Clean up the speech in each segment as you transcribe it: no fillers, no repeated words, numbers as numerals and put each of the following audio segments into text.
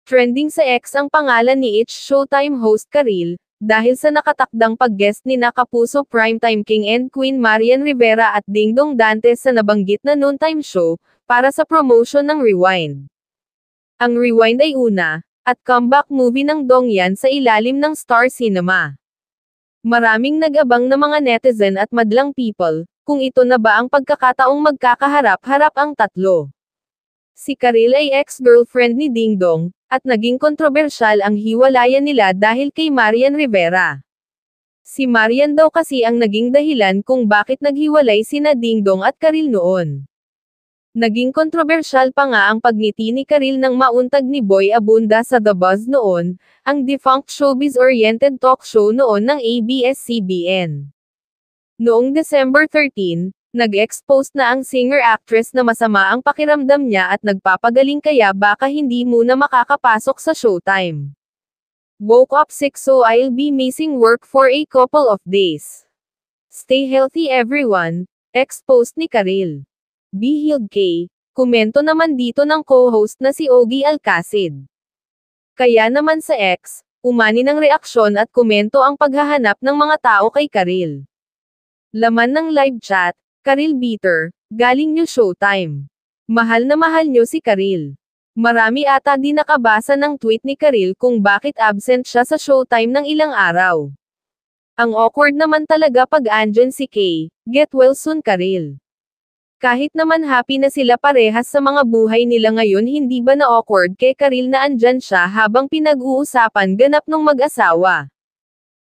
Trending sa X ang pangalan ni It's Showtime host Karil, dahil sa nakatakdang pag-guest ni Kapuso Primetime King and Queen Marian Rivera at Dingdong Dantes sa nabanggit na noontime show, para sa promotion ng Rewind. Ang Rewind ay una, at comeback movie ng Dongyan sa ilalim ng Star Cinema. Maraming nag-abang na mga netizen at madlang people, kung ito na ba ang pagkakataong magkakaharap-harap ang tatlo. Si Karil ay ex-girlfriend ni Dingdong, at naging kontrobersyal ang hiwalayan nila dahil kay Marian Rivera. Si Marian daw kasi ang naging dahilan kung bakit naghiwalay sina Dingdong at Karil noon. Naging kontrobersyal pa nga ang pagngiti ni Karil nang mauntag ni Boy Abunda sa The Buzz noon, ang defunct showbiz-oriented talk show noon ng ABS-CBN. Noong December 13, nag-expose na ang singer-actress na masama ang pakiramdam niya at nagpapagaling kaya baka hindi muna makakapasok sa Showtime. Woke up sick so I'll be missing work for a couple of days. Stay healthy everyone, exposed ni Karil. Be healed K, komento naman dito ng co-host na si Ogie Alcacid. Kaya naman sa X, umani ng reaksyon at komento ang paghahanap ng mga tao kay Karil. Laman ng live chat, Karil Bitter, galing nyo Showtime. Mahal na mahal nyo si Karil. Marami ata din nakabasa ng tweet ni Karil kung bakit absent siya sa Showtime ng ilang araw. Ang awkward naman talaga pag andyan si Kay, get well soon Karil. Kahit naman happy na sila parehas sa mga buhay nila ngayon, hindi ba na awkward kay Karil na andyan siya habang pinag-uusapan ganap nung mag-asawa?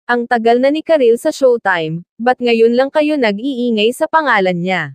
Ang tagal na ni Karil sa Showtime, ba't ngayon lang kayo nag-iingay sa pangalan niya?